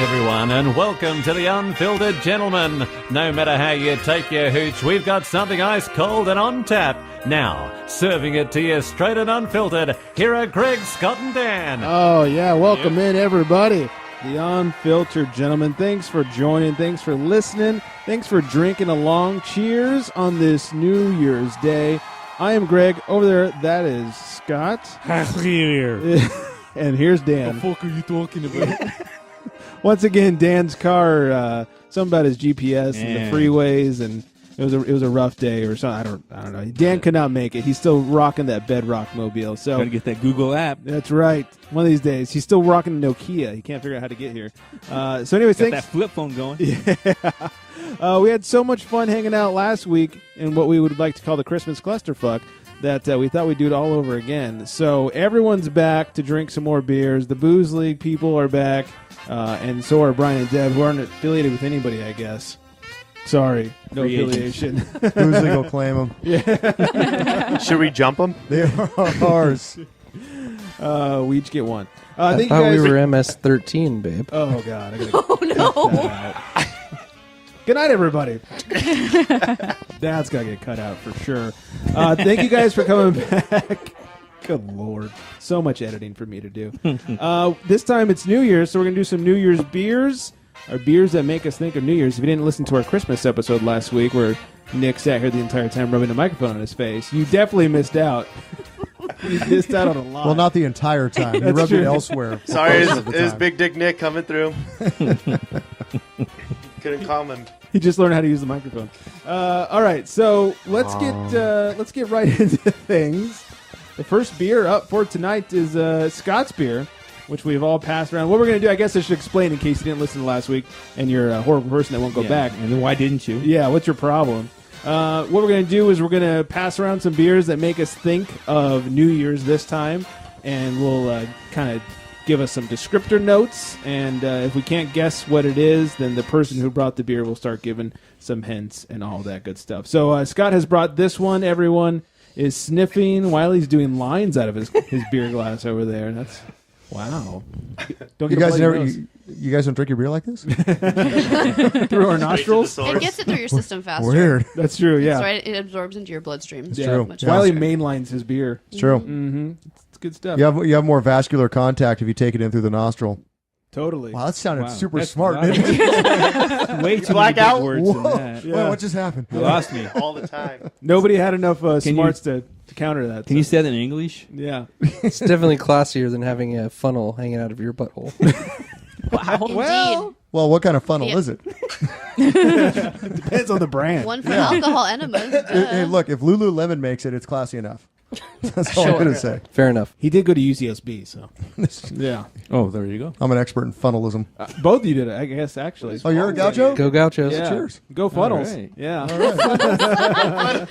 everyone, and welcome to the Unfiltered Gentleman. No matter how you take your hooch, we've got something ice cold and on tap. Now, serving it to you straight and unfiltered, here are Greg, Scott, and Dan. Oh, yeah. Welcome in, everybody. The Unfiltered Gentleman. Thanks for joining. Thanks for listening. Thanks for drinking along. Cheers on this New Year's Day. I am Greg. Over there, that is Scott. And here's Dan. What the fuck are you talking about? Once again, Dan's car, something about his GPS and the freeways, and it was a rough day or something. I don't know. Dan could not make it. He's still rocking that Bedrock mobile. So gotta get that Google app. That's right. One of these days, he's still rocking Nokia. He can't figure out how to get here. So, anyways, Got thanks. that flip phone going. Yeah. We had so much fun hanging out last week in what we would like to call the Christmas clusterfuck that we thought we'd do it all over again. So everyone's back to drink some more beers. The Booze League people are back, and so are Brian and Deb, who aren't affiliated with anybody, I guess. Sorry, no affiliation. Booze League will claim them. Yeah. Should we jump them? They are ours. We each get one. I thought we were MS-13, babe. Oh, God. Oh, no. Good night, everybody. That's got to get cut out for sure. Thank you guys for coming back. Good Lord. So much editing for me to do. This time it's New Year's, so we're going to do some New Year's beers. Our beers that make us think of New Year's. If you didn't listen to our Christmas episode last week where Nick sat here the entire time rubbing the microphone on his face, you definitely missed out. You missed out on a lot. Well, not the entire time. You rubbed it elsewhere. Sorry, is Big Dick Nick coming through? Couldn't calm him. He just learned how to use the microphone. All right, so let's get right into things. The first beer up for tonight is Scott's beer, which we've all passed around. What we're going to do, I guess I should explain in case you didn't listen to last week and you're a horrible person that won't go back. And then why didn't you? Yeah, what's your problem? What we're going to do is we're going to pass around some beers that make us think of New Year's this time, and we'll kind of give us some descriptor notes, and if we can't guess what it is, then the person who brought the beer will start giving some hints and all that good stuff. So Scott has brought this one. Everyone is sniffing while he's doing lines out of his beer glass over there. That's wow. Don't You get guys never. You guys don't drink your beer like this? through our nostrils. It gets it through your system faster. Weird. That's true. Yeah, That's right. It absorbs into your bloodstream. It's true. Much Wiley faster. mainlines his beer. It's true. Mm-hmm. It's good stuff. You have more vascular contact if you take it in through the nostril. Totally. Wow, that sounded super That's smart. loud. Didn't it? Way too Black many out? big words Whoa. than that. Yeah. Wait, what just happened? You lost me. All the time. Nobody had enough smarts you- to counter that. Can you say that in English? Yeah. It's definitely classier than having a funnel hanging out of your butthole. Indeed. Well, what kind of funnel Yeah. is it? Depends on the brand. One for alcohol enemas. Hey, look, if Lululemon makes it, it's classy enough. That's all I'm going to say. Fair enough. He did go to UCSB, so yeah. Oh, there you go. I'm an expert in funnelism. Both of you did it, I guess. Actually. Oh, you're a gaucho? Go Gauchos. Yeah. Cheers. Go funnels. All right. Yeah.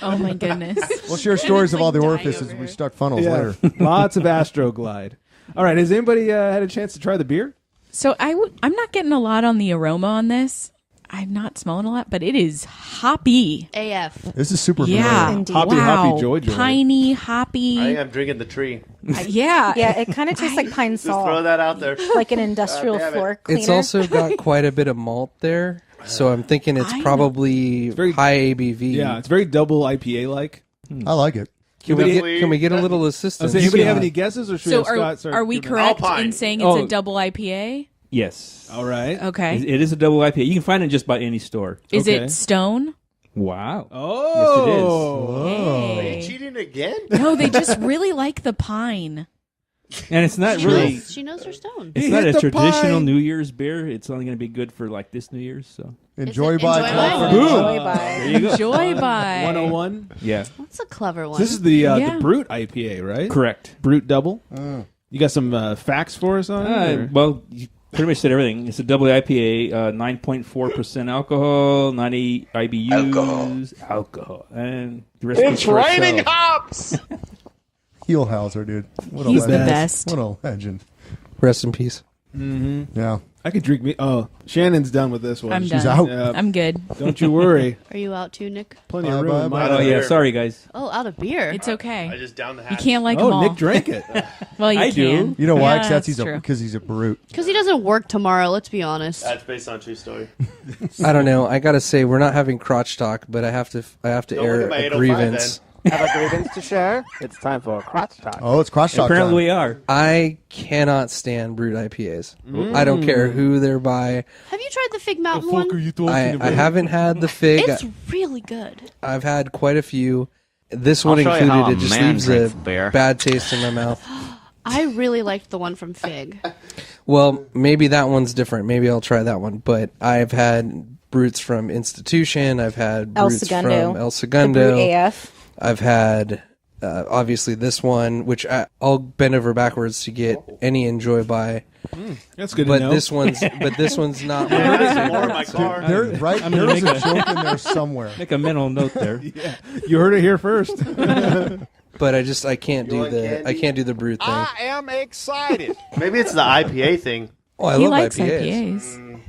Oh my goodness. We'll share stories of all the dying orifices over we here. stuck funnels Yeah. later. Lots of Astroglide. All right. Has anybody had a chance to try the beer? So I'm not getting a lot on the aroma on this. I'm not smelling a lot, but it is hoppy. AF. This is super Yeah. familiar. Indeed. Hoppy, wow. hoppy, joy, joy. Piney, I hoppy. think I'm drinking the tree. Yeah. Yeah, it kind of tastes like pine Just throw salt, that out there. like an industrial damn it. floor cleaner. It's also got quite a bit of malt there, so I'm thinking it's probably very- high ABV. Yeah. It's very double IPA like. I like it. Can we get a little assistance? Does anybody have any guesses, or should So we have Scott start are we giving- correct Alpine. in saying it's Oh. a double IPA? Yes. All right. Okay. It is a double IPA. You can find it just about any store. Is Okay. it Stone? Wow. Oh. Are you Hey. cheating again? No, they just really like the pine. And it's not She really. knows, she knows her stone. It's He not hit a the traditional pine. New Year's beer. It's only going to be good for like this New Year's. So Enjoy it by enjoy Club by? 31. Enjoy there by. you go. Joy by 101. Yeah. That's a clever one. So this is the Yeah. Brute IPA, right? Correct. Brute double. You got some facts for us on it? or- Well, you pretty much said everything. It's a double IPA, 9.4% alcohol, 90 IBUs, alcohol, and the rest It's for raining itself. hops! Heelhauser, dude. What a He's the legend. best. What a legend. Rest in peace. Yeah. I could drink me. Oh, Shannon's done with this one. I'm She's done. out. Yep. I'm good. Don't you worry. Are you out too, Nick? Plenty of room. Bye, in bye, my Oh, yeah. Sorry, guys. Oh, out of beer. It's okay. I just downed the You hatch. can't like them Oh, all. Nick drank it. Well, you I do. can. You know why? Yeah, Because that's true. because he's a brute. Because he doesn't work tomorrow, let's be honest. That's based on a true story. I don't know. I gotta say, we're not having crotch talk, but I have to Don't look air at my a 805 grievance. Have a grievance to share? It's time for a crotch talk. Oh, it's crotch talk Apparently time. we are. I cannot stand brewed IPAs. I don't care who they're by. Have you tried the Fig Mountain one? I haven't had the fig. It's really good. I've had quite a few. This one I'll show you how included. a It just man leaves drinks a beer. bad taste in my mouth. I really liked the one from Fig. Well, maybe that one's different. Maybe I'll try that one. But I've had brutes from Institution. I've had El brutes Segundo. from El The Segundo. Brute AF. I've had obviously this one, which I'll bend over backwards to get any Enjoy by. That's good But to know. this one's not. There's more in my car. There, right? I'm There gonna is make a joke in there somewhere. Make a mental note there. You heard it here first. But I can't You do want the candy? brute thing. I am excited. Maybe it's the IPA thing. Oh, I He love likes IPAs. IPAs.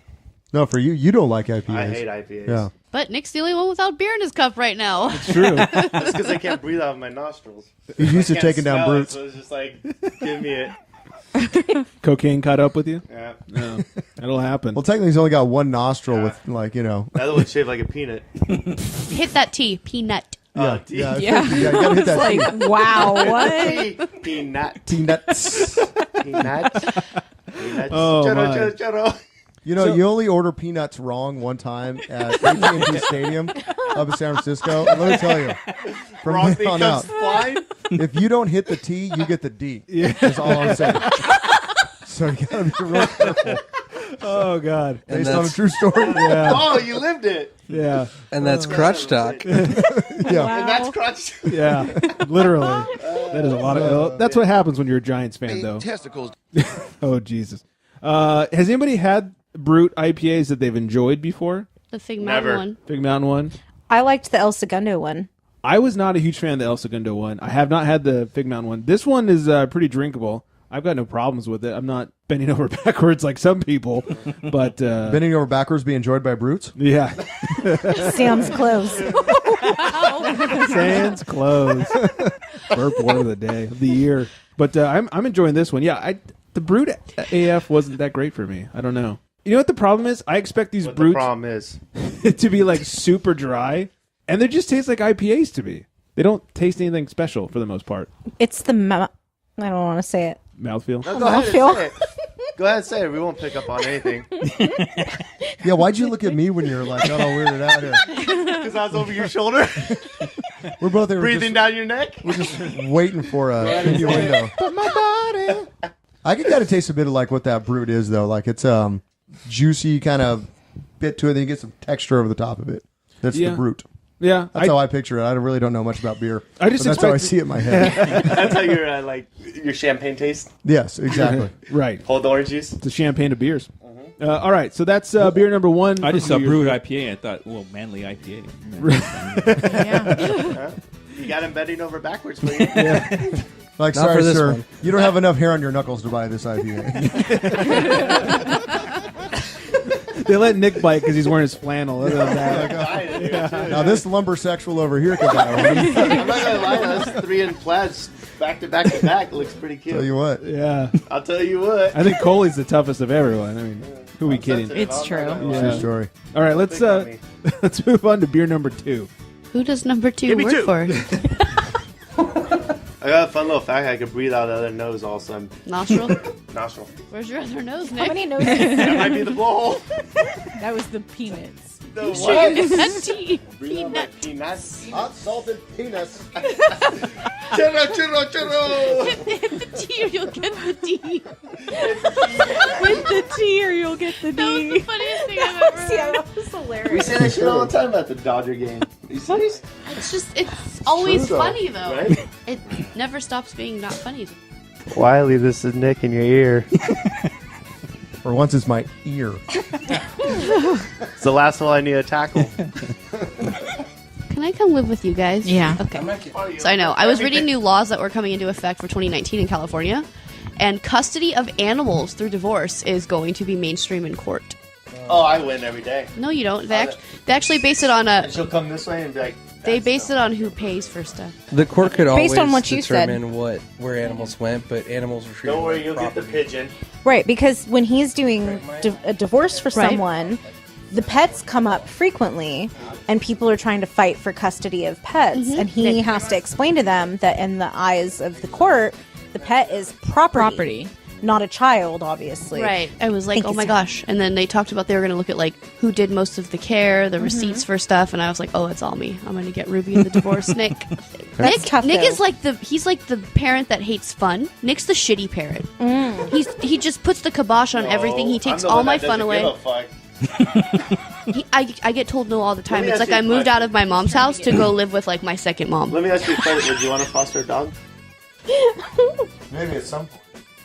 No, for you don't like IPAs. I hate IPAs. Yeah. But Nick's the only one without beer in his cup right now. True. That's because I can't breathe out of my nostrils. He's used to Can't taking down smell it, brutes. so it's just like, give me it. Cocaine caught up with you? Yeah. No. That'll happen. Well, technically, he's only got one nostril with, like, you know. The other one's shaped like a peanut. Hit that T. Peanut. Yeah, T. yeah, Yeah. you gotta hit that T. Wow, what? T. Peanut. Peanuts. Peanut. Peanuts. Oh, Churro, my. churro, churro. You know, So- you only order peanuts wrong one time at AT&T Stadium up in San Francisco. And let me tell you, from Wrong then thing on comes out, flying. if you don't hit the T, you get the D. That's all I'm saying. So you gotta be real careful. Oh, God. And Based on a that's- true story. Yeah. Oh, you lived it. Yeah. And that's crotch talk. Yeah. And that's crotch. Yeah. Literally. That is a lot of. That's what happens when you're a Giants fan, though. Testicles. Oh, Jesus. Has anybody had Brute IPAs that they've enjoyed before? The Fig Mountain Never. one. Big Mountain one? I liked the El Segundo one. I was not a huge fan of the El Segundo one. I have not had the Fig Mountain one. This one is pretty drinkable. I've got no problems with it. I'm not bending over backwards like some people, but Bending over backwards be enjoyed by brutes? yeah, Sam's clothes. sans clothes. Burp word of the day, of the year. But I'm enjoying this one. Yeah, the Brute AF wasn't that great for me. I don't know. You know what the problem is? I expect these What the Brutes problem is. to be like super dry, and they just taste like IPAs to me. They don't taste anything special for the most part. It's the I don't want to say it. Mouthfeel. No, go ahead and Phil. say it. Go ahead and say it. We won't pick up on anything. Yeah, why'd you look at me when you're like, got all weirded out here? Because I was over your shoulder, We're both there breathing down your neck. We're just waiting for a innuendo. I can kind of taste a bit of like what that brute is, though. Like it's juicy kind of bit to it, then you get some texture over the top of it. That's Yeah. the brute. Yeah, That's how I picture it. I really don't know much about beer. I just but that's how I expected- see it in my head. That's how your your champagne tastes. Yes, exactly. right. Hold the orange juice. It's a champagne of beers. All right, so that's beer number one. I just for saw New brewed Year's. IPA. I thought, well, manly IPA. Yeah. You got him bending over backwards for you. Like, Not sorry, for this sir, one. you don't have enough hair on your knuckles to buy this IPA. They let Nick bite because he's wearing his flannel. Other than that, Now this lumbersexual over here can buy one. I'm not gonna lie, us three in plaids back to back to back looks pretty cute. Tell you what. yeah, I'll tell you what. I think Coley's the toughest of everyone. I mean, who are we kidding? It's true. True Yeah. story. All right, let's let's move on to beer number two. Who does number two Give me work two. for? I got a fun little fact. I could breathe out the other nose also. Nostril? Nostril. Where's your other nose, How Nick? many noses? That might be the blowhole. That was the peanuts. The Get what? that T. Breathe out my Peanut. peanuts. Hot salted penis. Churro, churro, churro. Hit the T or you'll get the D. Hit the T or you'll get the That was the D. funniest thing I've ever Yeah, heard. that was hilarious. We say that shit all the time at the Dodger game. You serious? It's always though, funny, though. right? It never stops being not funny. Wiley, this is Nick in your ear. For once, it's my ear. It's the last one I need to tackle. Can I come live with you guys? Yeah. Okay. So I know. I was reading new laws that were coming into effect for 2019 in California. and custody of animals through divorce is going to be mainstream in court. Oh, I win every day. No, you don't. They actually base it on And she'll come this way and be like, They base it on who pays for stuff. The court could always Based on what you said. determine where animals went, but animals were treated don't worry, like you'll property. get the pigeon. Right, because when he's doing a divorce for Right. someone, the pets come up frequently, and people are trying to fight for custody of pets, and he has to explain to them that in the eyes of the court, the pet is property. Not a child, obviously. Right. I was like, Thank oh you, my Sam. gosh. And then they talked about they were going to look at like who did most of the care, the receipts for stuff, and I was like, oh, it's all me. I'm going to get Ruby in the divorce. Nick. That's tough, Nick though. is like he's like the parent that hates fun. Nick's the shitty parent. He just puts the kibosh on everything. He takes all my fun away. I get told no all the time. me It's ask like you I a moved out of my mom's house to go live with like my second mom. Let me ask you a question. Would you want to foster a dog? Maybe at some point.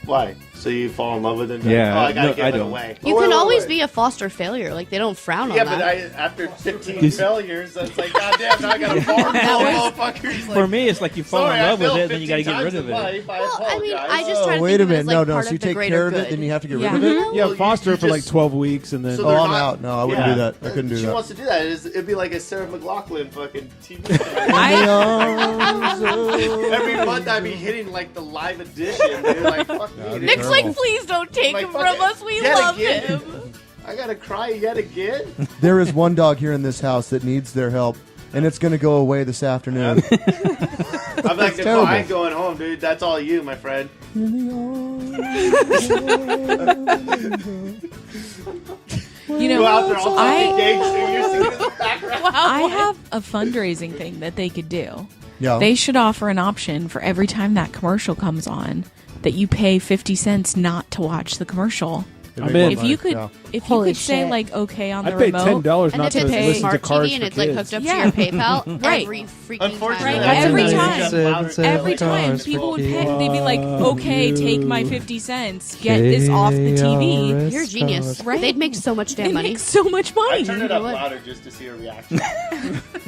Why? So you fall in love with it? Yeah, Oh, I gotta no, give I it don't. away. You Oh, can wait, always wait. be a foster failure. Like they don't frown Yeah, on but that. after 15 failures, it's like, goddamn, now I got a farm full of motherfuckers. For me, it's like you fall Sorry, in I love with failed it, then you got to 15 get rid times of in it. life. I Well, I mean, apologize. I just try to Wait think a of it minute. as, No, like, no. part So you of the take greater care of it, good. then you have to get Yeah. rid of it? Yeah, Well, foster you for like just- 12 weeks, and then So Oh, they're I'm not- out. No, I wouldn't Yeah. do that. I couldn't do She that. wants to do that. It'd be like a Sarah McLachlan fucking TV. Every month I'd be hitting like the live edition. Dude. Like, fuck me. dude. Nick's like, please don't take Like, him fuck from it. us. We Yet love again? him. I gotta cry yet again. There is one dog here in this house that needs their help, and it's going to go away this afternoon. I'm like, Nicole, terrible. I ain't going home, dude. That's all you, my friend. You Go out know, there all engaged and you're singing in the background. I have a fundraising thing that they could do. Yeah. They should offer an option for every time that commercial comes on that you pay 50 cents not to watch the commercial. I'm in. If you could, Yeah. if you Holy could say shit. like okay on the I paid remote, $10 And not if to it's a listen to smart Cars TV and for it's like Kids. hooked up Yeah. to your PayPal, Right. every freaking Unfortunately, time. Right, every time. Seven every time cars people would for pay, they'd be like, okay, take my 50 cents, get this off the TV. You're a genius. Right? They'd make so much They damn money. make so much I money. turn it up louder just to see a reaction.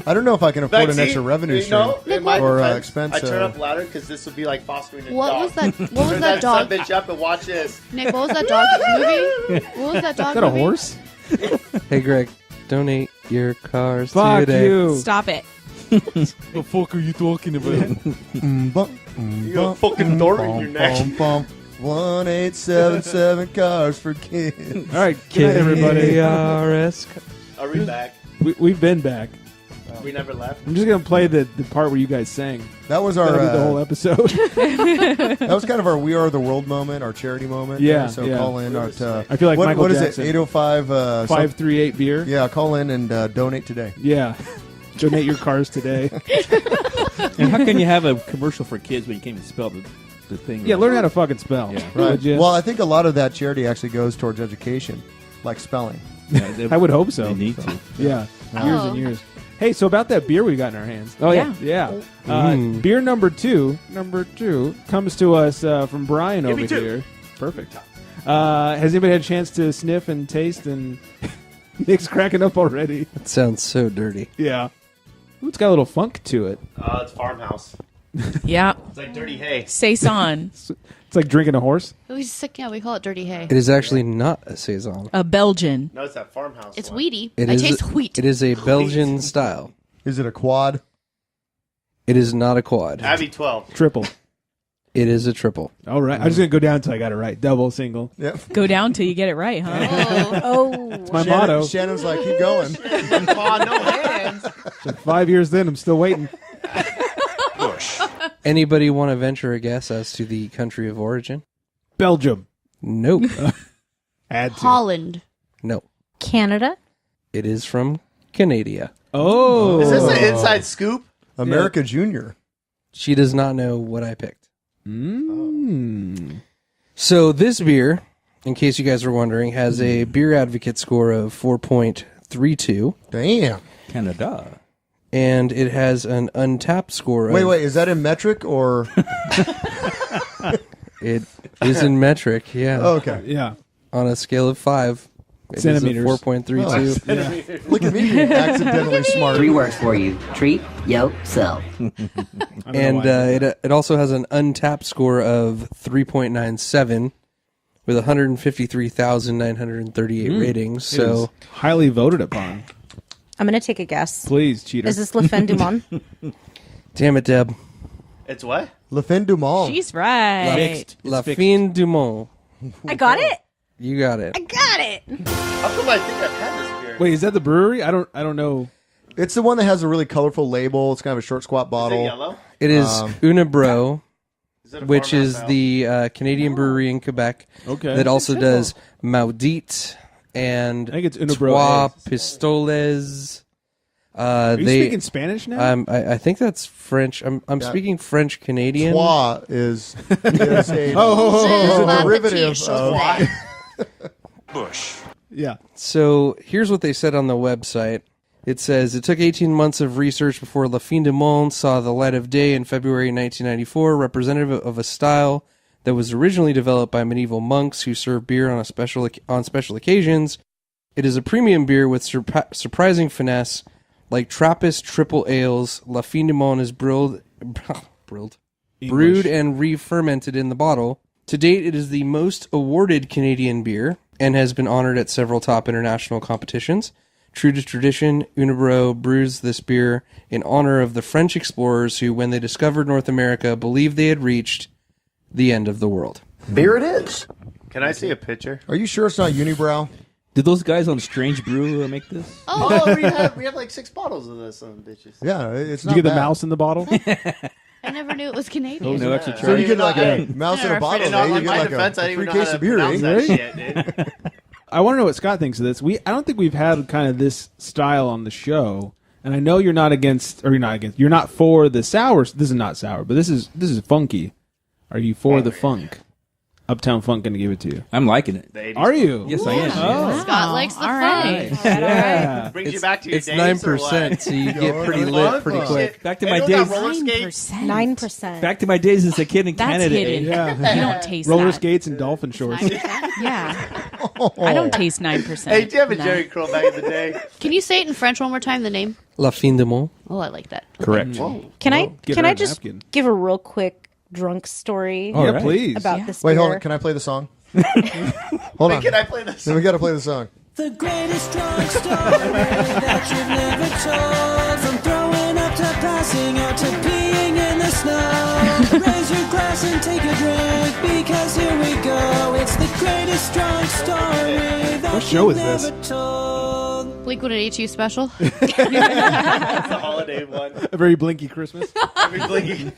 I don't know if I can afford Like, an see, extra revenue you stream. know, in my Or, defense, expense, I turn uh, up louder because this would be like fostering a What dog. was that? What was Turn that dog? son bitch up and watch this. Nick, what was that dog movie? What was that dog Is that a movie? horse? Hey, Greg, donate your cars Fuck today. you. Stop it. The fuck are you talking about? You got a fucking door in your neck. 1877 cars for kids. All right, good night, everybody. KRS. Are we back? We've been back. We never left. I'm just gonna play the part where you guys sang. That was our That'll be the whole episode. that was kind of our "We Are the World" moment, our charity moment. Yeah, So yeah. call in. I what, feel like Michael what is Jackson. it? 805 538 beer. Yeah, call in and donate today. Yeah. Donate your cars today. And how can you have a commercial for kids when you can't even spell the thing? Yeah, right? learn how to fucking spell. Yeah. Right. Would you? Well, I think a lot of that charity actually goes towards education, like spelling. Yeah, they- I would hope so. They need to. Yeah. Years and years. Hey, so about that beer we got in our hands. Oh, yeah. Yeah. Beer number two comes to us from Brian over here. Perfect. Has anybody had a chance to sniff and taste? And Nick's cracking up already. That sounds so dirty. Yeah. Ooh, it's got a little funk to it. It's farmhouse. Yeah. It's like dirty hay. Saison. It's like drinking a horse. We sick. Yeah, we call it dirty hay. It is actually not a saison. A Belgian. No, it's that farmhouse. It's one. weedy. It I is. taste wheat. It is a Belgian style. Is it a quad? It is not a quad. Abbey 12. Triple. It is a triple. All right. I'm just going to go down until I got it right. Double, single. Yep. Go down till you get it right, huh? Oh. It's my motto. Shannon's like, keep going. Come on, no hands. 5 years in, I'm still waiting. Anybody want to venture a guess as to the country of origin? Belgium. Nope. Had to. Holland. No. Canada? It is from Canada. Oh. Is this an inside scoop? America Junior. She does not know what I picked. Mm. So this beer, in case you guys were wondering, has a beer advocate score of 4.32. Damn. Canada. And it has an untapped score of... Wait. Is that in metric or? It is in metric, yeah. Okay. Yeah. On a scale of 5. Centimeters. 4.32. Look at me, accidentally smart. 3 words for you. Treat yourself. And it also has an untapped score of 3.97 with 153,938 ratings. So highly voted upon. I'm going to take a guess. Please, cheater. Is this Le Fin du Monde? Damn it, Deb. It's what? Le Fin du Monde. She's right. La Fin du Monde. I got it. You got it. I got it. How come I think I've had this beer? Wait, is that the brewery? I don't know. It's the one that has a really colorful label. It's kind of a short, squat Is it bottle. yellow? It is Unibro, Is it a which is farmhouse the Canadian brewery in Quebec Okay. that also does Maudite and I think it's Unibro Trois A. Pistoles. Are you speaking Spanish now? I think that's French. I'm speaking French Canadian. Trois is a La derivative Petite of... Chocolat. Bush. Yeah. So here's what they said on the website. It says, it took 18 months of research before La Fin du Monde saw the light of day in February 1994, representative of a style that was originally developed by medieval monks who served beer on special occasions. It is a premium beer with surprising finesse. Like Trappist triple ales, La Fin du Monde is brewed and re-fermented in the bottle. To date, it is the most awarded Canadian beer and has been honored at several top international competitions. True to tradition, Unibro brews this beer in honor of the French explorers who, when they discovered North America, believed they had reached the end of the world. Beer it is. Can I see a picture? Are you sure it's not Unibrow? Did those guys on Strange Brew make this? Oh, we have like 6 bottles of this, bitches. Yeah, it's Did not you get the bad. mouse in the bottle? I never knew it was Canadian. No extra So charge. you get like a mouse in a bottle, In you get my like defense, I a didn't free even know case how of to beer, pronounce eh? that shit, dude. I want to know what Scott thinks of this. I don't think we've had kind of this style on the show, and I know you're not for the sour. This is not sour, but this is funky. Are you for the funk? Uptown Funk going to give it to you. I'm liking it. Are you? Yes, I am. Oh. Scott likes the All funk. right. Yeah. Brings you back to your It's days 9%, so you get pretty lit pretty quick. Back to my days. 9%. Back to my days as a kid in That's Canada. hidden. Yeah. You don't taste Roller that. skates and dolphin shorts. Yeah. I don't taste 9%. Hey, do you have a No. Jerry Curl back in the day? Can you say it in French one more time, the name? La Fin du Monde. Oh, I like that. Correct. Can I get can her I a just napkin. give a real quick drunk story All Yeah, right. please. about this Wait, beer? hold on. Can I play the song? Hold on. Can I play this? Then we got to play the song. The greatest drunk story that you've never told. From throwing up to passing out to peeing in the snow. Raise your glass and take a drink, because here we go. It's the greatest drunk story that What show you've is this? never told. Blink-182 special. It's the holiday one. A very blinky Christmas. Every blinky.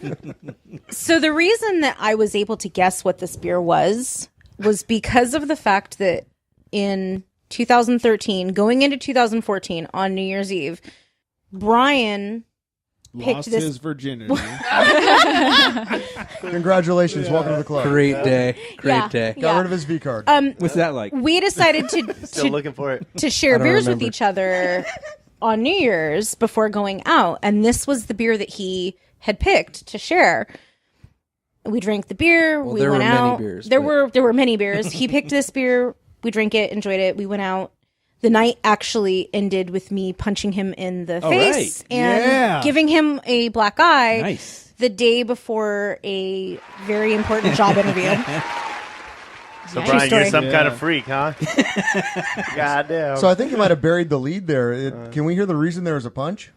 So the reason that I was able to guess what this beer was because of the fact that in 2013, going into 2014 on New Year's Eve, Brian picked Lost this. his virginity. Congratulations. Welcome to the club. Great day. Great Yeah. day. Got rid of his V card. What's that like? We decided Still looking for it. to share don't beers remember. with each other on New Year's before going out, and this was the beer that he had picked to share. We drank the beer. Well, we there went were many out. beers, there but- were many beers. He picked this beer. We drank it, enjoyed it. We went out. The night actually ended with me punching him in the face right. and Yeah. giving him a black eye. Nice. The day before a very important job interview. So, True Brian, you're story. some kind of freak, huh? Goddamn. So I think you might have buried the lead there. Can we hear the reason there was a punch?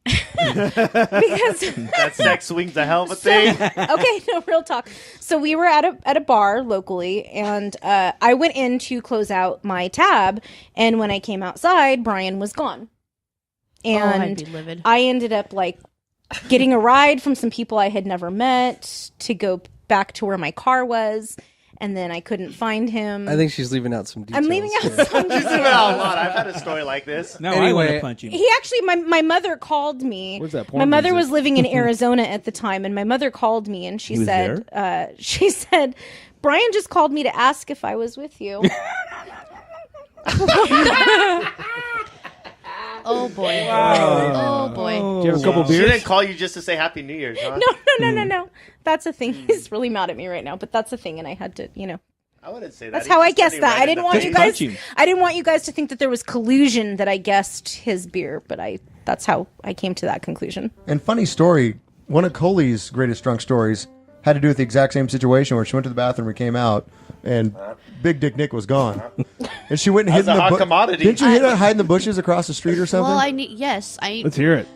Because that sex swing's a hell of a thing. okay, no, real talk. So we were at a bar locally, and I went in to close out my tab, and when I came outside, Brian was gone. I'd And be livid. I ended up like getting a ride from some people I had never met to go back to where my car was, and then I couldn't find him. I think she's leaving out some details. I'm leaving out some This is details. a lot. I've had a story like this. Now I want Anyway, to punch him. He actually, my mother called me. What's that, porn My mother music? was living in Arizona at the time, and my mother called me, and she was said, Brian just called me to ask if I was with you. Oh boy. Oh boy. Do you have a couple She beers? didn't call you just to say Happy New Year's, huh? No. That's a thing. He's really mad at me right now, but that's a thing, and I had to, I wouldn't say that. That's He's how I just guessed pretty that. red I in didn't the want you face. guys. Punch him. I didn't want you guys to think that there was collusion that I guessed his beer, but that's how I came to that conclusion. And funny story, one of Coley's greatest drunk stories had to do with the exact same situation where she went to the bathroom and came out, and Big Dick Nick was gone. And she went and hid in That's a the hot commodity. Didn't you hide in the bushes across the street or something? Well, I Let's hear it.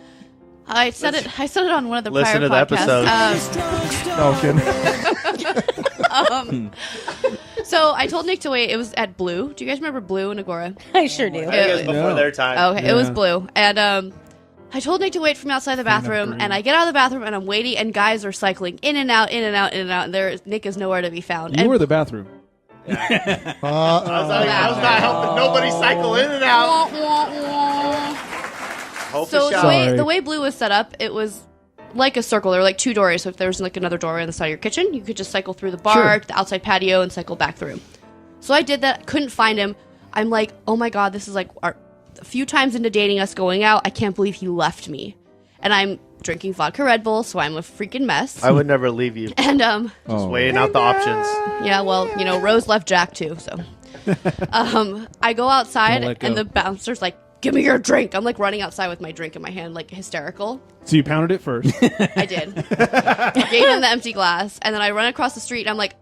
I said it on one of the Listen prior to the podcasts. No, kidding. So I told Nick to wait. It was at Blue. Do you guys remember Blue in Agora? I sure do. I think it was before their time. Okay, it was Blue, and I told Nick to wait for me outside the bathroom, and I get out of the bathroom and I'm waiting, and guys are cycling in and out, in and out, in and out, and Nick is nowhere to be found. You were the bathroom. I was not helping nobody cycle in and out. Hope So for shot. the way Blue was set up, it was like a circle. There were like two doors. So if there was like another doorway on the side of your kitchen, you could just cycle through the bar, to the outside patio, and cycle back through. So I did that. Couldn't find him. I'm like, oh my god, this is like a few times into dating us going out. I can't believe he left me, and I'm drinking vodka Red Bull, so I'm a freaking mess. I would never leave you. And Just weighing out the options. yeah, well, Rose left Jack too. So I go outside, Don't let go. and the bouncer's like, give me your drink. I'm like running outside with my drink in my hand, like hysterical. So you pounded it first. I did. Gave him the empty glass, and then I run across the street, and I'm like,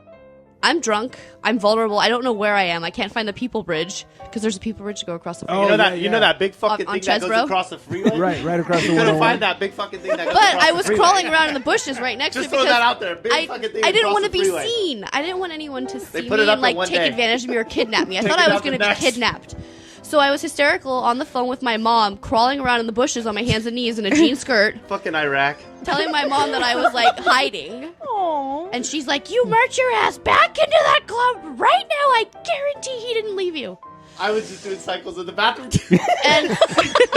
I'm drunk. I'm vulnerable. I don't know where I am. I can't find the people bridge because there's a people bridge to go across the freeway. You know that big fucking On thing that goes Chesbro? across the freeway? right across the You couldn't 101. find that big fucking thing that goes But across I the was freeway. crawling around in the bushes right next Just to it throw because that out there. Big fucking thing I didn't across want to the be freeway. seen. I didn't want anyone to see put me it up and like in one take day. advantage of me or kidnap me. I Take thought it I was up going to the be next. kidnapped. So I was hysterical on the phone with my mom, crawling around in the bushes on my hands and knees in a jean skirt, Fucking Iraq. telling my mom that I was like hiding. Aww. And she's like, you march your ass back into that club right now. I guarantee he didn't leave you. I was just doing cycles in the bathroom. And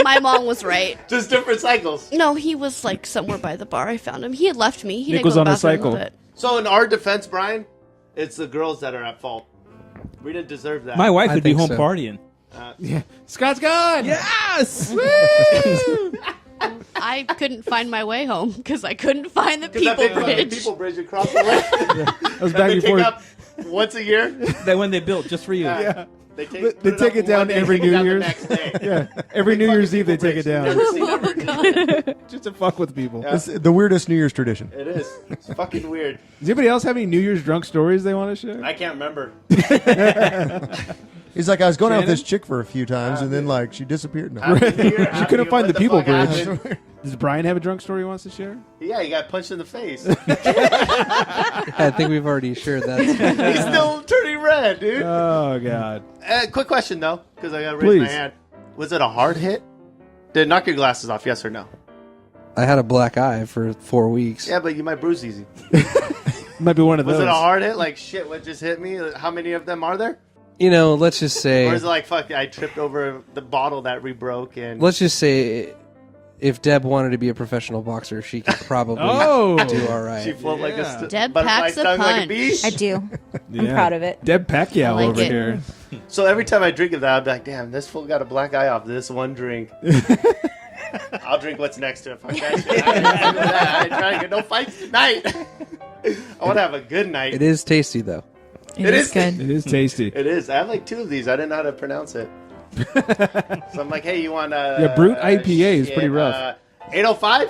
my mom was right. Just different cycles. No, he was like somewhere by the bar. I found him. He had left me. He Nick didn't was go to the on a bathroom, cycle. but- So in our defense, Brian, it's the girls that are at fault. We didn't deserve that. My wife I would be think home so. partying. Scott's gone. Yes! I couldn't find my way home because I couldn't find the 'Cause that people big fucking bridge. people bridge across the way. That was that back they before. take up once a year. That one they built just for you. Yeah. They take, They put take up it down one day, every take it New down the Year's. next day. Yeah. Every New Fucking Year's Eve they people take it bridge. down. Never seen that. Just to fuck with people. Yeah. It's the weirdest New Year's tradition. It is. It's fucking weird. Does anybody else have any New Year's drunk stories they want to share? I can't remember. He's like, I was going out with Shannon? this chick for a few times, and then like she disappeared. No. Happy New Year. She couldn't find the people bridge. happened? Does Brian have a drunk story he wants to share? Yeah, he got punched in the face. I think we've already shared that. He's still turning red, dude. Oh God. Quick question though, because I got to raise my Please. hand. Was it a hard hit? Did it knock your glasses off? Yes or no? I had a black eye for 4 weeks. Yeah, but you might bruise easy. Might be one of Was those. it a hard hit? Like shit, what just hit me? How many of them are there? You know, let's just say. Or is it like fuck? I tripped over the bottle that re-broke and. Let's just say, if Deb wanted to be a professional boxer, she could probably Oh. do all right. She float like a Deb butterfly packs a stung like a punch. bee. I do. I'm Yeah. proud of it. Deb Pacquiao I like over it. here. So every time I drink of that, I'll be like, damn, this fool got a black eye off this one drink. I'll drink what's next to it. Fuck that shit. I ain't trying to get no fights tonight. I want to have a good night. It is tasty, though. It is good. It is tasty. It is. I have like 2 of these. I didn't know how to pronounce it. So I'm like, hey, you want Yeah, Brute IPA is pretty rough. 805?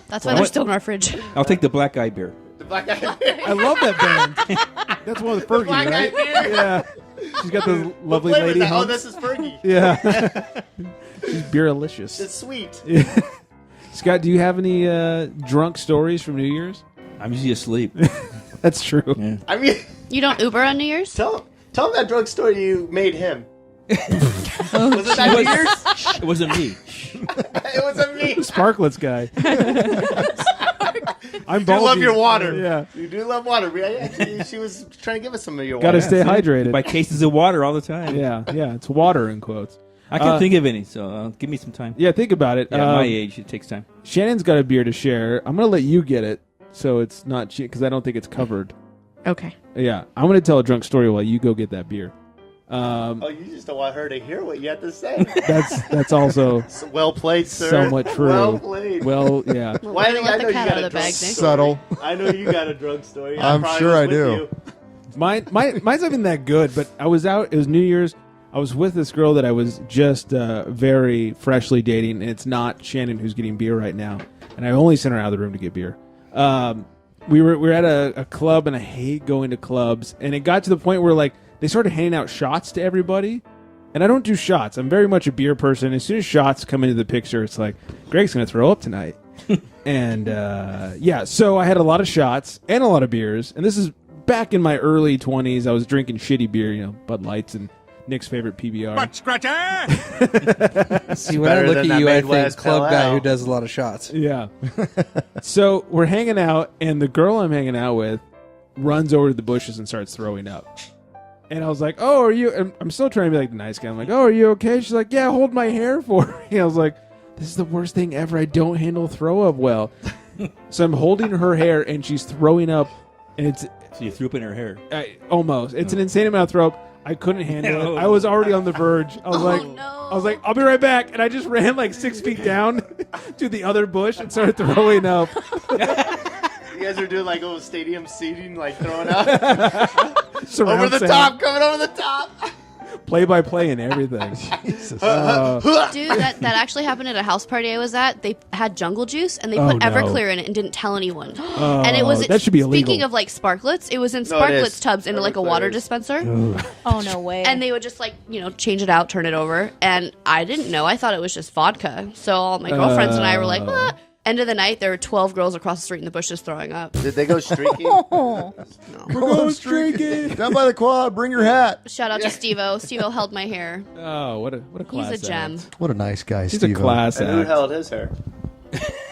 That's why they're still in our fridge. I'll take the black eye beer. The black eye. I love that band. That's one with Fergie, Black right? Eyed Beer? Yeah. She's got those What lovely flavor is lady that? Oh, humps. this is Fergie. Yeah. She's beeralicious. It's sweet. Scott, do you have any drunk stories from New Year's? I'm usually asleep. That's true. Yeah. I mean, You don't Uber on New Year's? tell him that drug story you made him. Was it that New Year's? It wasn't me. It wasn't me. Sparklets guy. I'm You do love bulgy. your water. Yeah. You do love water. Actually, she was trying to give us some of your Got to water. stay hydrated. Buy cases of water all the time. Yeah, yeah. It's water in quotes. I can't think of any, so give me some time. Yeah, think about it. Yeah, my age, it takes time. Shannon's got a beer to share. I'm going to let you get it, so it's not cheap, because I don't think it's covered. Okay. Yeah, I'm going to tell a drunk story while you go get that beer. Oh, you just don't want her to hear what you have to say. That's also Well played, sir. somewhat true. Well played. Well, yeah. Why Let the cat out of the bag, Nick. story. Subtle. I know you got a drug story. I'm probably sure was I with do. you. Mine's not even that good, but I was out. It was New Year's. I was with this girl that I was just very freshly dating, and it's not Shannon who's getting beer right now. And I only sent her out of the room to get beer. We were at a club, and I hate going to clubs. And it got to the point where like they started handing out shots to everybody. And I don't do shots. I'm very much a beer person. As soon as shots come into the picture, it's like, Greg's going to throw up tonight. And so I had a lot of shots and a lot of beers. And this is back in my early 20s. I was drinking shitty beer, Bud Lights and Nick's favorite PBR. Butt scratcher! See, when I look at you, I think club guy who does a lot of shots. Yeah. So we're hanging out, and the girl I'm hanging out with runs over to the bushes and starts throwing up. And I was like, oh, are you... I'm still trying to be like the nice guy. I'm like, oh, are you okay? She's like, yeah, hold my hair for me. I was like, this is the worst thing ever. I don't handle throw up well. So I'm holding her hair, and she's throwing up, and it's... So you threw up in her hair? Almost. It's an insane amount of throw up. I couldn't handle it. I was already on the verge. I was like, I'll be right back. And I just ran like 6 feet down to the other bush and started throwing up. You guys are doing like old stadium seating, like throwing up. Over the top, coming over the top. Play-by-play and everything. Dude, that actually happened at a house party I was at. They had jungle juice, and they put Everclear in it and didn't tell anyone. And it was... that should be illegal. Speaking of, like, Sparklets, it was in Sparklets tubs in, like, a water dispenser. Oh, no way. And they would just, like, change it out, turn it over. And I didn't know. I thought it was just vodka. So all my girlfriends and I were like, what? End of the night, there were 12 girls across the street in the bushes throwing up. Did they go streaking? We're going streaking. Down by the quad, bring your hat. Shout out to Steve-O. Steve-O held my hair. Oh, what a class He's a gem. act. What a nice guy, He's Steve. a class And act. who held his hair?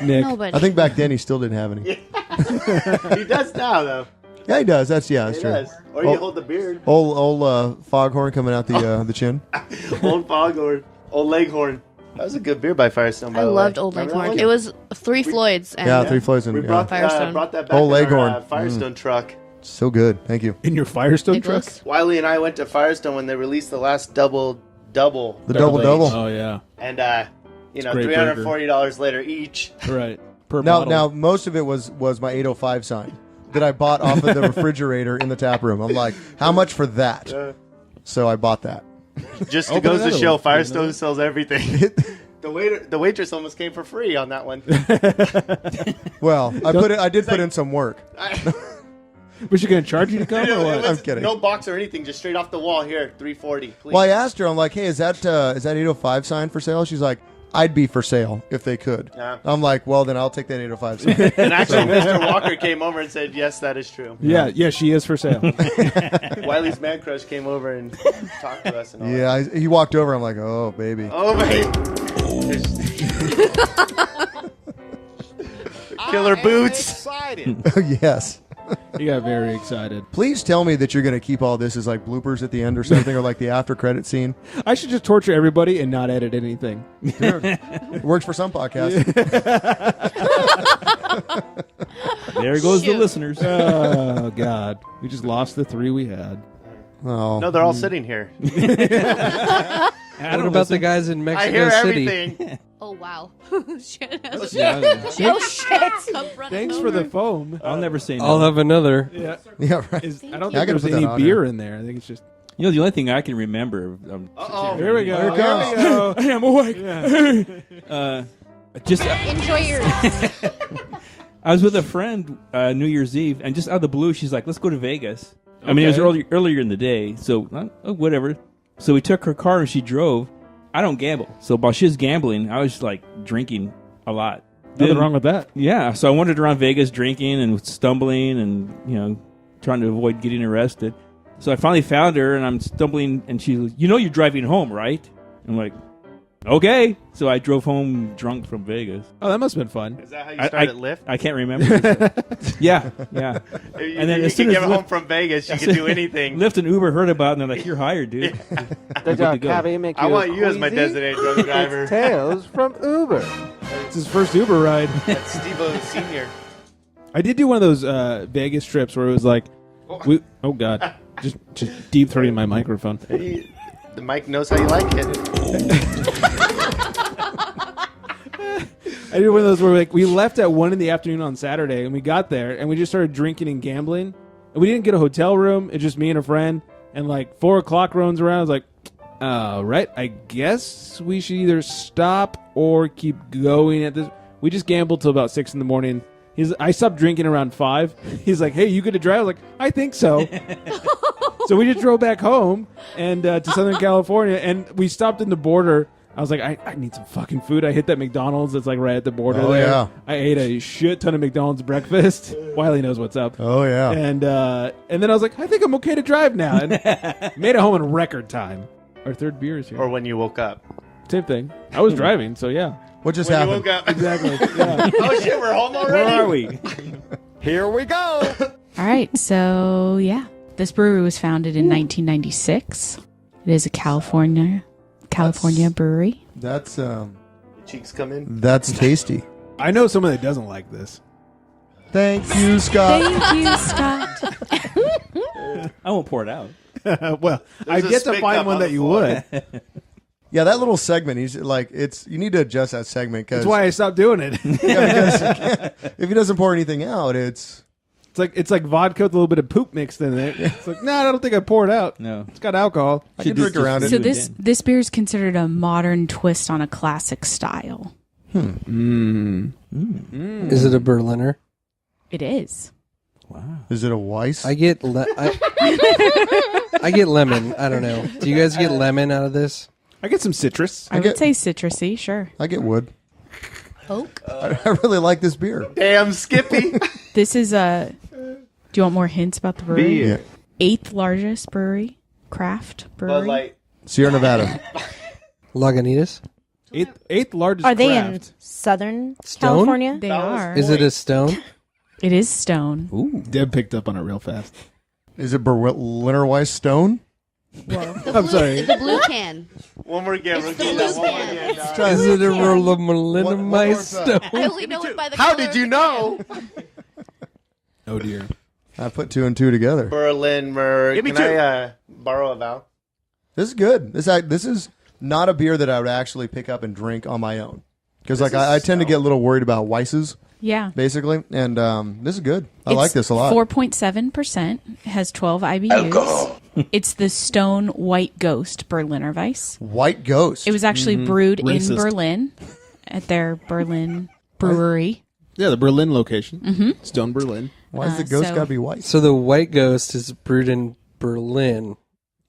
Nick. Nobody. I think back then he still didn't have any. He does now, though. Yeah, he does. That's He true. does. Or you hold the beard. Old foghorn coming out the chin. Old foghorn. Old leghorn. That was a good beer by Firestone, by I the way. loved Old Remember that Leghorn. one? It was Three Floyds. And Yeah, 3 Floyds and We brought Firestone. that back Old in Leghorn. our Firestone truck. So good. Thank you. In your Firestone Nicholas? truck? Wiley and I went to Firestone when they released the last double. The double. Oh, yeah. And, It's a great $340 later each. Right. Per Now, bottle. now, most of it was my 805 sign that I bought off of the refrigerator in the tap room. I'm like, how much for that? So I bought that. Just Open goes to another show one. Firestone sells everything. The waitress almost came for free on that one. Well, I did put in some work. Was she going to charge you to come or what? I'm kidding. No box or anything, just straight off the wall. Here, $340, please. Well, I asked her, I'm like, hey, is that 805 sign for sale? She's like, I'd be for sale if they could. Yeah. I'm like, well, then I'll take that 805 sign. And actually, Mr. Walker came over and said, yes, that is true. Yeah, she is for sale. Wiley's man crush came over and talked to us. And all Yeah, he walked over. I'm like, oh, baby. that. Oh, my. Killer boots. Yes. You got very excited. Please tell me that you're going to keep all this as like bloopers at the end or something, or like the after credit scene. I should just torture everybody and not edit anything. Sure. It works for some podcasts. There goes the Shoot. listeners. Oh, God. We just lost the 3 we had. Oh. No, they're all sitting here. What about the guys in Mexico I hear City? everything. Oh, wow. Shit. Oh, shit. Thanks for the foam. I'll never say no. I'll have another. Yeah. Yeah, right. I don't Yeah, I think gotta there's put that any on beer here. in there. I think it's just... You know, the only thing I can remember. Here we go. Here it comes. Here we go. I am awake. Just Enjoy your... I was with a friend New Year's Eve, and just out of the blue, she's like, "Let's go to Vegas." I mean, it was earlier in the day, so whatever. So we took her car and she drove. I don't gamble, so while she was gambling, I was like drinking a lot. Nothing wrong with that. Yeah, so I wandered around Vegas drinking and stumbling, and trying to avoid getting arrested. So I finally found her, and I'm stumbling, and she's, "You're driving home, right?" I'm like, "Okay." So I drove home drunk from Vegas. Oh, that must have been fun. Is that how you started Lyft? I can't remember. Yeah. And then you can get home from Vegas, you can do anything. Lyft and Uber heard about it, and they're like, "You're hired, dude." I want you as my designated drunk driver. Tales from Uber. It's his first Uber ride. That's Steve-O Sr. I did do one of those Vegas trips where it was like, oh God, just deep throating my microphone. Hey, the mic knows how you like it. I did one of those where we left at 1 in the afternoon on Saturday, and we got there and we just started drinking and gambling And we didn't get a hotel room. It's just me and a friend. And like 4 o'clock rolls around. I was like, all right, I guess we should either stop or keep going at this. We just gambled till about 6 in the morning. I stopped drinking around 5. He's like, hey, you good to drive? I was like, I think so. So we just drove back home and to Southern California, and we stopped in the border. I was like, I need some fucking food. I hit that McDonald's that's like right at the border there. Yeah. I ate a shit ton of McDonald's breakfast. Wiley knows what's up. Oh, yeah. And then I was like, I think I'm okay to drive now. And made it home in record time. Our third beer is here. Or when you woke up. Same thing. I was driving, so yeah. What just When happened? you woke up. Exactly. Yeah. Oh shit, we're home already? Where are we? Here we go. All right, so yeah, this brewery was founded in 1996. It is a California brewery. That's Cheeks come in. that's tasty. I know someone that doesn't like this. Thank you, Scott. Thank you, Scott. I won't pour it out. Well, I've a yet to spit find cup one on that the you floor. would. Yeah, that little segment. He's like, you need to adjust that segment because That's why I stopped doing it. if he doesn't pour anything out, it's It's like vodka with a little bit of poop mixed in it. It's like, no, I don't think I poured out. No. It's got alcohol. I can drink around So it. this beer is considered a modern twist on a classic style. Is it a Berliner? It is. Is it a Weiss? I get I get lemon. I don't know. Do you guys get lemon out of this? I get some citrus. I would say citrusy, sure. I get wood. Oak. I really like this beer. Damn, Skippy. This is a. Do you want more hints about the brewery? Yeah. 8th largest brewery, craft brewery. Bud Light. Sierra Nevada. Lagunitas? Eighth largest Are they craft. in Southern Stone? California? They are. Is it a stone? It is Stone. Ooh. Deb picked up on it real fast. Is it Berliner Weiss Stone? I'm sorry. The blue can. One more again. We're It's the getting blue that one more can. again. Is it a One more Berliner time. stone? I only know it by the How color did you of the know? Oh dear. I put 2 and 2 together. Berlin, Give me Can two. I borrow a vowel? This is good. This is not a beer that I would actually pick up and drink on my own. Because like I tend to get a little worried about Weisses, Yeah. basically. And this is good. I like this a lot. 4.7%. It has 12 IBUs. It's the Stone White Ghost Berliner Weiss. White Ghost. It was actually brewed Racist. in Berlin at their Berlin brewery. Yeah, the Berlin location. Stone Berlin. Why does the ghost so- got to be white? So the White Ghost is brewed in Berlin.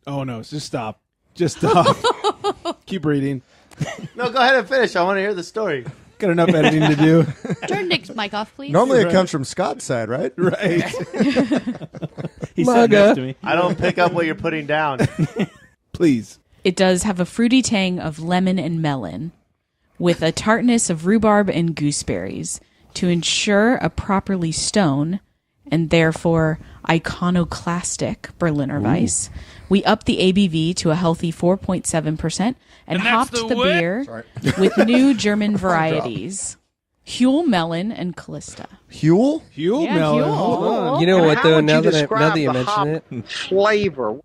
Oh no, just stop. Just stop. Keep reading. No, go ahead and finish. I want to hear the story. Got enough editing to do. Turn Nick's mic off, please. Normally it comes from Scott's side, right? Right. He Maga. said next to me. I don't pick up what you're putting down. Please. It does have a fruity tang of lemon and melon with a tartness of rhubarb and gooseberries to ensure a properly stone and therefore iconoclastic Berliner Weiss. We upped the ABV to a healthy 4.7% and hopped the beer with new German varieties. Huel Melon and Callista. Huel? Huel Yeah, melon. Huel. Hold on. You know And what how though? would Now you that describe you the mention hop it, flavor?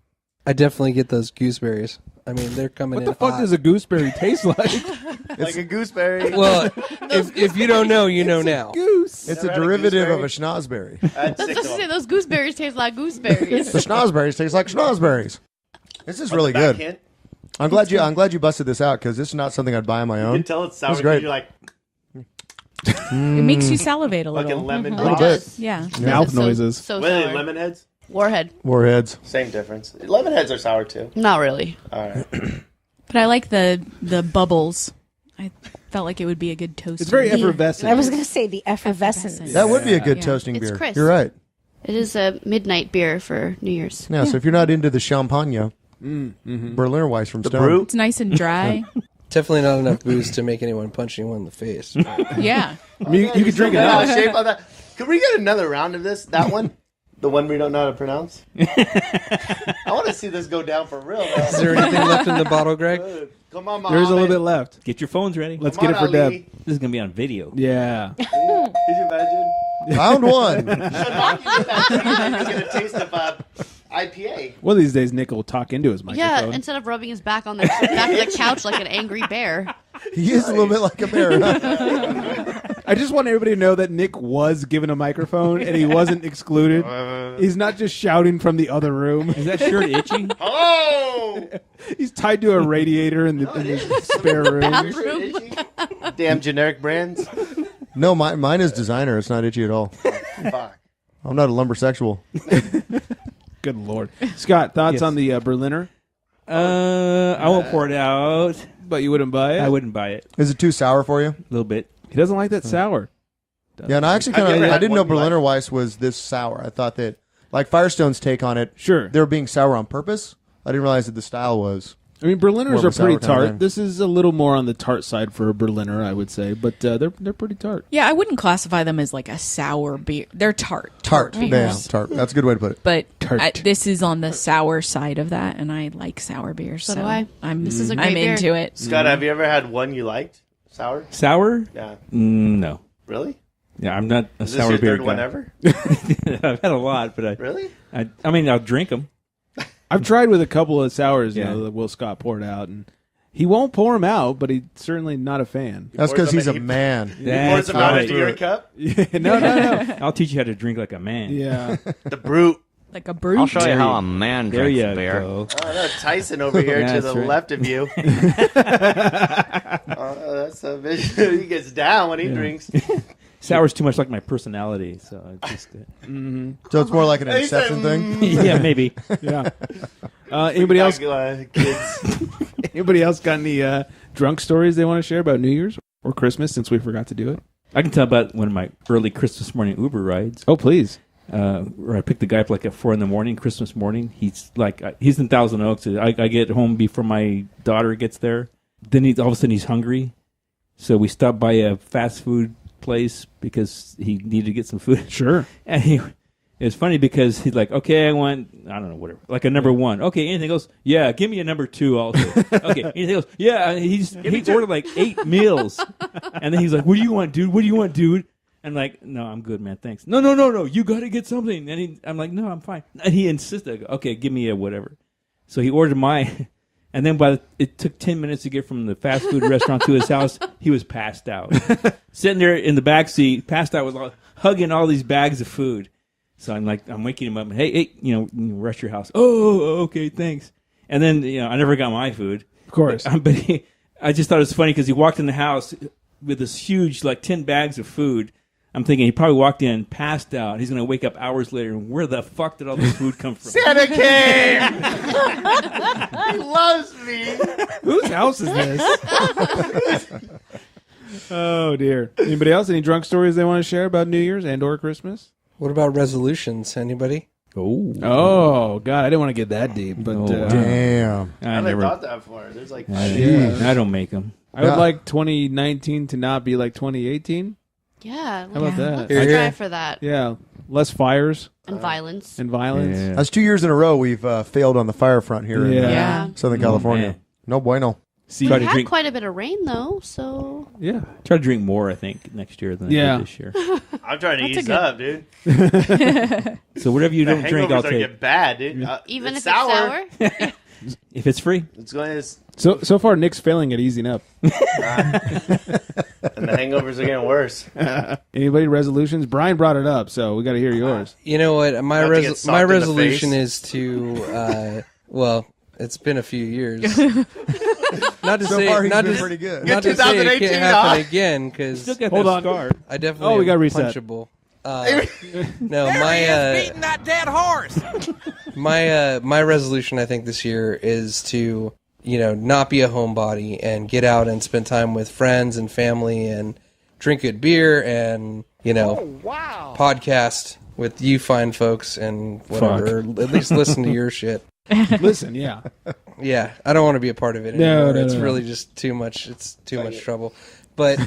I definitely get those gooseberries. I mean, they're coming What in the fuck hot. does a gooseberry taste like? Like a gooseberry. Well, if you don't know, you know now. Goose. It's Never a had a derivative of a gooseberry? schnozberry. I had Let's six just of say them. those gooseberries taste like gooseberries. The schnozberries taste like schnozberries. This is really Back good. hint. I'm glad you busted this out because this is not something I'd buy on my You own. can tell it's sour This is because great. you're like It makes you salivate a little. fucking lemon. A little bit. Yeah. Mouth So- noises. So What are they, sour. lemon heads? Warhead. Warheads. Same difference. Lemon heads are sour too. Not really. All right. But I like the bubbles. I felt like it would be a good toast. It's very effervescent. I was going to say the effervescence. That would be a good Yeah. toasting It's beer. crisp. You're right. It is a midnight beer for New Year's. Yeah, so if you're not into the champagne, Berliner Weiss from Stone. brew? It's nice and dry. Definitely not enough booze to make anyone punch anyone in the face. Yeah. I mean, you could drink it Yeah, out. shape of that. Could we get another round of this? That one? The one we don't know how to pronounce? I want to see this go down for real. Is there anything left in the bottle, Greg? Come on, There's a little Muhammad. bit left. Get your phones ready. Let's Come get it on, for Deb. Ali. This is going to be on video. Yeah. Could you imagine? Round one. Should knock you with that drink and you get a taste of IPA. One of these days, Nick will talk into his microphone. Yeah, instead of rubbing his back on the back of the couch like an angry bear. He is a little bit like a bear. Huh? I just want everybody to know that Nick was given a microphone and he wasn't excluded. He's not just shouting from the other room. Is that shirt itchy? Hello! He's tied to a radiator in the spare room. Damn generic brands. No, mine is designer. It's not itchy at all. Fuck. I'm not a lumbersexual. Good Lord. Scott, thoughts Yes. on the Berliner? I won't pour it out. But you wouldn't buy it? I wouldn't buy it. Is it too sour for you? A little bit. He doesn't like that sour. Yeah, and I actually Have you kind ever of I had didn't know one you Berliner Weiss was this sour. I thought that like Firestone's take on it, Sure. they were being sour on purpose. I didn't realize that the style was. I mean, Berliners More of are a sour pretty kind of tart. thing. This is a little more on the tart side for a Berliner, I would say, but they're pretty tart. Yeah, I wouldn't classify them as like a sour beer. They're tart. Tart. beers. Yeah, tart. That's a good way to put it. But Tart. this is on the sour side of that, and I like sour beers. So do I. I'm, This is a I'm great beer. into it. Scott, have you ever had one you liked? Sour? Sour? Yeah. No. Really? Yeah, I'm not a Is this sour your beer third guy. one ever? I've had a lot, but Really? I mean, I'll drink them. I've tried with a couple of sours, Yeah. that Will Scott poured out, and he won't pour them out, but he's certainly not a fan. That's because he's a man. He pours them out into your cup? Yeah, no. I'll teach you how to drink like a man. Yeah. The brute. Like a brute. I'll show you how a man There drinks you beer. go. Oh, no, Tyson over here Yeah, to that's the right. left of you. That's a vision. He gets down when he drinks. Sour's too much like my personality, so I just So it's more like an He said, Inception thing. yeah, maybe. Yeah. Anybody else? Kids. Anybody else got any drunk stories they want to share about New Year's or Christmas? Since we forgot to do it. I can tell about one of my early Christmas morning Uber rides. Oh, please. Where I picked the guy up like at 4 a.m, Christmas morning. He's in Thousand Oaks. I get home before my daughter gets there. Then all of a sudden he's hungry, so we stopped by a fast food place because he needed to get some food. Sure. And it's funny because he's like, okay, I want, I don't know, whatever, like a number one. Okay, anything else? Yeah, give me a number two also. Okay, anything else? Yeah, he ordered like 8 meals. And then he's like, what do you want, dude? What do you want, dude? And like, no, I'm good, man, thanks. No, you got to get something. And I'm like, no, I'm fine. And he insisted, okay, give me a whatever. So he ordered mine. And then it took 10 minutes to get from the fast food restaurant to his house. He was passed out. Sitting there in the back seat, passed out, with hugging all these bags of food. So I'm waking him up. Hey, rush your house. Oh, okay, thanks. And then, I never got my food. Of course. But I just thought it was funny because he walked in the house with this huge, 10 bags of food. I'm thinking he probably walked in, passed out. He's going to wake up hours later, and where the fuck did all this food come from? Santa came! He loves me. Whose house is this? Oh, dear. Anybody else? Any drunk stories they want to share about New Year's and or Christmas? What about resolutions? Anybody? Oh, God. I didn't want to get that deep, but Damn. I haven't thought that far. There's like I don't make them. I would like 2019 to not be like 2018. Yeah. How about that? Let's try for that. Yeah. Less fires And violence. and violence. Yeah. That's 2 years in a row we've failed on the fire front here in Yeah. Southern California. man. No bueno. See, Try We to had drink. quite a bit of rain, though, so... yeah. Try to drink more, I think, next year than I Yeah. did this year. I'm trying to That's a ease good- up, dude. So whatever you The don't drink, I'll hangovers are take. get bad, dude. Even if sour. it's sour? If it's free. It's going to... So far, Nick's failing at easing up. And the hangovers are getting worse. Anybody resolutions? Brian brought it up, so we got to hear yours. You know what? My Not to get socked in the resolution face. is to it's been a few years. Not to So say far, he's not been to, pretty good. not to say it 2018, can't happen huh? again because Still got Hold that on. scar. I definitely Oh, we am gotta reset. punchable. No, my dead horse. my resolution I think this year is to not be a homebody and get out and spend time with friends and family and drink good beer and podcast with you fine folks and whatever. Or at least listen to your shit. Listen, yeah. Yeah, I don't want to be a part of it No, anymore. no, It's no. really just too much. It's too much trouble. But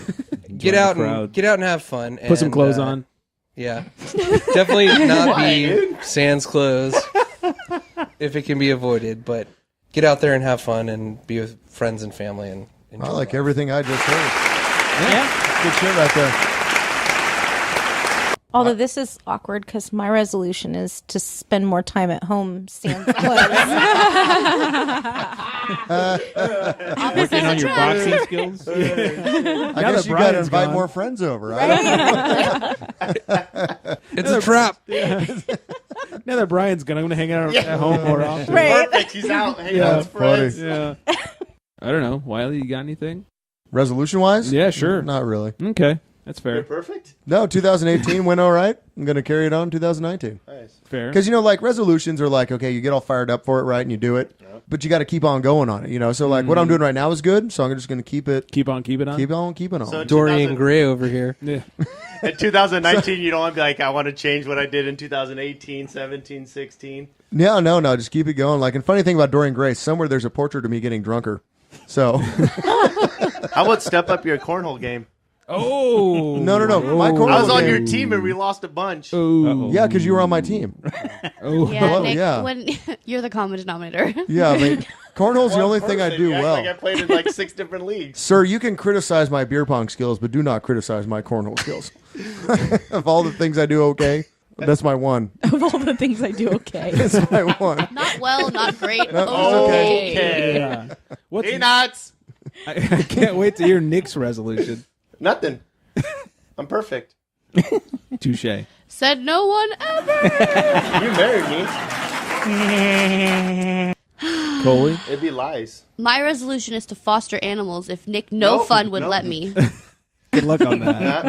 get the out crowd. and have fun. Put some and, clothes on. Yeah, definitely not be sans clothes if it can be avoided. But get out there and have fun and be with friends and family and enjoy I like life. everything I just heard. Yeah. Good shit right there. Although this is awkward because my resolution is to spend more time at home sans clothes. Working on your boxing skills. I guess you got to invite more friends over. Right? It's a trap. Now that Brian's gone, I'm going to hang out at home more often. Right. Perfect. He's out hanging out with friends. Yeah. I don't know. Wiley, you got anything? Resolution-wise? Yeah, sure. Not really. Okay. That's fair. You're perfect. No, 2018 went all right. I'm going to carry it on in 2019. Nice. Fair. Because, like, resolutions are like, okay, you get all fired up for it, right, and you do it. Yep. But you got to keep on going on it, So, like, what I'm doing right now is good, so I'm just going to keep on keeping on? Keep on keeping on. So Dorian Gray over here. Yeah. In 2019, you don't want to be like, I want to change what I did in 2018, 17, 16. No. Just keep it going. Like, and funny thing about Dorian Gray, somewhere there's a portrait of me getting drunker. So. How about step up your cornhole game? Oh. No. My cornhole I was on game. your team and we lost a bunch. Oh. Yeah, because you were on my team. Oh. Yeah, Well, Nick, yeah. when you're the common denominator. Yeah, I mean, cornhole's the only thing I do You act well. Like I played in like 6 different leagues. Sir, you can criticize my beer pong skills, but do not criticize my cornhole skills. Of all the things I do okay, that's my one. Of all the things I do, okay. That's my one. Not well, not great. No, okay. Yeah. What's Peanuts. I can't wait to hear Nick's resolution. Nothing. I'm perfect. Touche. Said no one ever. You married me. Coley? It'd be lies. My resolution is to foster animals if Nick No Nope, Fun would nope. let me. Good luck on that.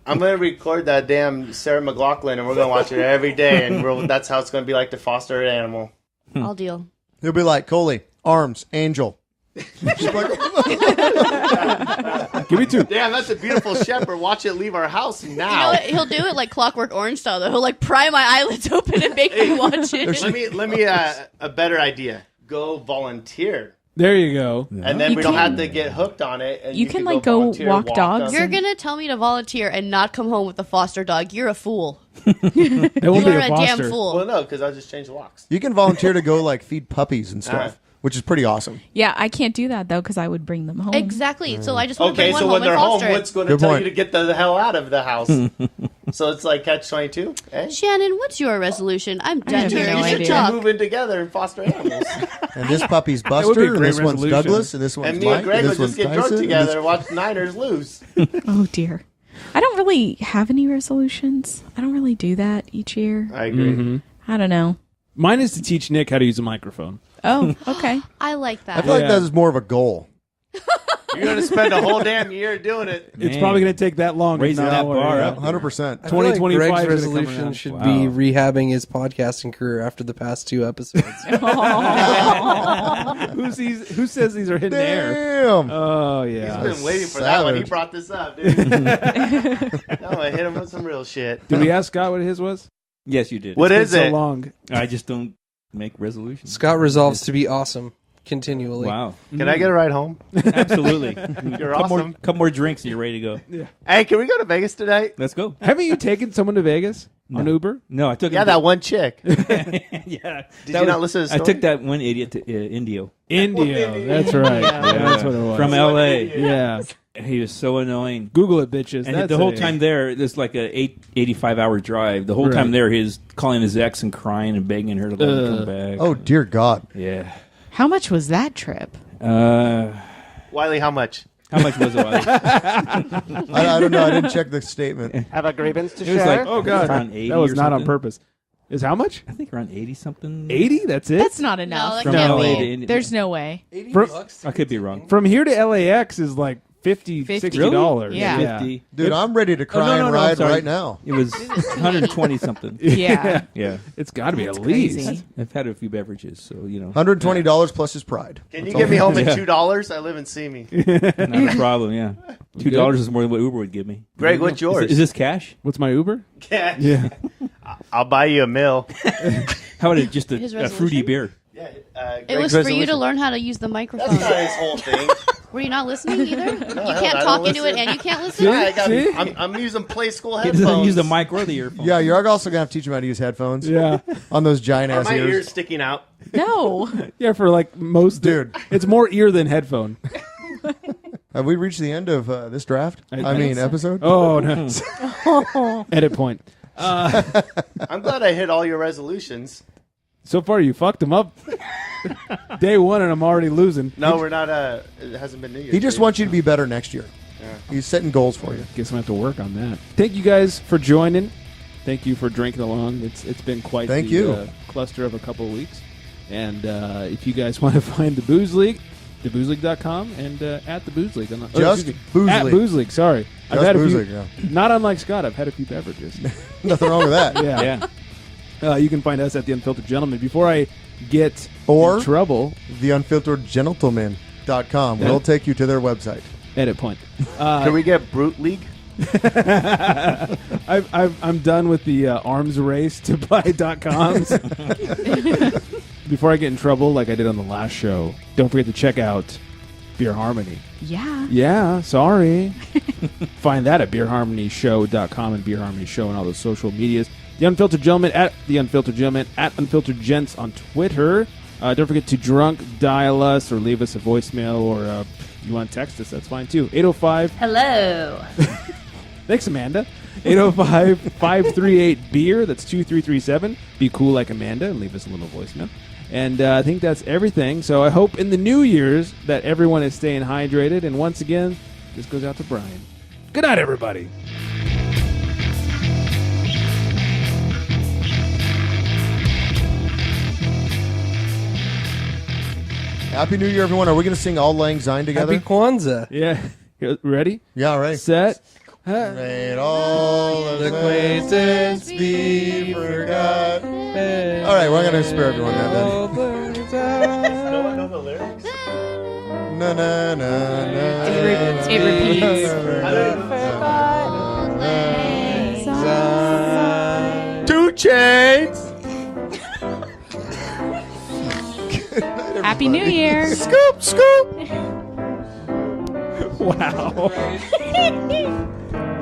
I'm going to record that damn Sarah McLachlan and we're going to watch it every day. And that's how it's going to be like to foster an animal. I'll deal. He'll be like, Coley, arms, angel. She's like, Give me 2. Damn, that's a beautiful shepherd. Watch it leave our house now. You know what? He'll do it like Clockwork Orange style, though. He'll like pry my eyelids open and make me watch it. Let me a better idea. Go volunteer. There you go. And then You we don't can- have to get hooked on it. And You can, can like, go volunteer, walk dogs. them. You're gonna tell me to volunteer and not come home with a foster dog. You're a fool. That won't You're be a a damn foster. fool. Well, no, because I'll just change the locks. you can volunteer to go like feed puppies and stuff, Alright. which is pretty awesome. Yeah, I can't do that though because I would bring them home. Exactly. So I just want to Okay, bring one so home when and they're home, foster what's it. going to Good tell point. you to get the hell out of the house? So it's like catch-22, eh? Shannon, what's your resolution? I'm I have done here. no You should idea. talk. Move in together and foster animals. And this puppy's would be a Buster, and great this one's resolution. Douglas, and this one's And me Mike, and Greg and will this one's just get Tyson. drunk and together this- and watch Niners lose. Oh dear. I don't really have any resolutions. I don't really do that each year. I agree. I don't know. Mine is to teach Nick how to use a microphone. Oh, okay. I like I that. feel like Yeah. that is more of a goal. You're going to spend a whole damn year doing it. It's Man. probably going to take that long. Raising that bar up. 100%. I feel like 2025 Greg's is gonna come resolution around. should Wow. be rehabbing his podcasting career after the past 2 episodes. Who says these are hidden air? Damn. Oh, yeah. He's been waiting for that when he Savage. brought this up, dude. I'm going to hit him with some real shit. Did we ask Scott what his was? Yes, you did. What It's is been it? so long. I just don't make resolutions. Scott resolves to be awesome continually. Wow. Can I get a ride home? Absolutely. You're couple awesome. couple more drinks and you're ready to go. Hey, can we go to Vegas tonight? Let's go. Haven't you taken someone to Vegas on Uber? No, I took Yeah, him that one chick. yeah. Did you not listen to the I story? took that one idiot to Indio Indio. That's right. Yeah, that's what it was. from L.A. Yeah. He was so annoying. Google it, bitches. And That's the whole it. time there, there's like a 85-hour drive. The whole time Right. there, he's calling his ex and crying and begging her to let him come back. Oh, dear God. Yeah. How much was that trip? Wiley, how much? How much was it? Wally? I don't know. I didn't check the statement. Have a grievance to It was share? like Oh, God. around 80 That was or not on something. purpose. Is how much? I think around 80 something. 80? That's it? That's not enough. that From can't LA be. to India. There's no way. I could be wrong. From here to LAX is like $50, $60. Really? Yeah. 50. Dude, I'm ready to cry no, and I'm ride sorry. right now. It was 120 something. Yeah. Yeah. It's got to be at Crazy. least. I've had a few beverages, so, you know. $120 plus his pride. Can That's you get all. me home at $2? I live in Simi. Not a problem, yeah. $2 is more than what Uber would give me. Greg, what's yours? Is this cash? What's my Uber? Yeah. Yeah. I'll buy you a meal. How about just His a fruity resolution? beer? Yeah, It was for you to learn how to use the That's microphone. not his whole thing. Were you not listening either? You hell, can't I talk don't into it listen. and you can't listen? Yeah, I'm using Play School He headphones. doesn't use the mic or the earphone. Yeah, you're also going to have to teach him how to use headphones. Yeah. On those giant Are ass my ears. ears sticking out? No. Yeah, for like most. Dude. It's more ear than headphone. Have we reached the end of this draft? I mean, episode? Oh, no. Edit point. I'm glad I hit all your resolutions. So far, you fucked them up. Day one, and I'm already losing. No, we're not. It hasn't been New Year's. He just wants you to be better next year. Yeah. He's setting goals for you. Guess I'm going to have to work on that. Thank you guys for joining. Thank you for drinking along. It's been quite the cluster of a couple of weeks. And if you guys want to find the Booze League, theboozeleague.com and at the Booze League. Just Booze at League. Booze League, sorry. I've Just had a Booze few, League, yeah. Not unlike Scott, I've had a few beverages. Nothing wrong with that. Yeah. You can find us at The Unfiltered Gentleman. Before I get Or in trouble, theunfilteredgentleman.com will take you to their website. edit point. Can we get Brute League? I'm done with the arms race to buy .coms. Before I get in trouble, like I did on the last show, don't forget to check out Beer Harmony. Yeah. Yeah, sorry. Find that at beerharmonyshow.com and Beer Harmony Show and all the social medias. The Unfiltered Gentleman at The Unfiltered Gentleman at Unfiltered Gents on Twitter. Don't forget to drunk dial us or leave us a voicemail or you want to text us, that's fine too. 805. Hello. Thanks, Amanda. 805-538-BEER. That's 2337. Be cool like Amanda and leave us a little voicemail. And I think that's everything. So I hope in the New Year's that everyone is staying hydrated. And once again, this goes out to Brian. Good night, everybody. Happy New Year, everyone. Are we going to sing Auld Lang Syne together? Happy Kwanzaa. Yeah. Ready? Yeah, right. Set. May all acquaintance be forgot. All right, we're going to spare everyone that then. No one know the lyrics? Na na na na. It repeats. Two Chains. Happy New Year. Scoop, scoop. Wow.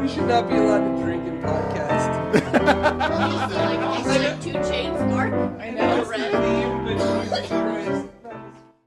We should not be allowed to drink in podcast. Like 2 Chains, Mark. I know. Red. But Jesus Christ.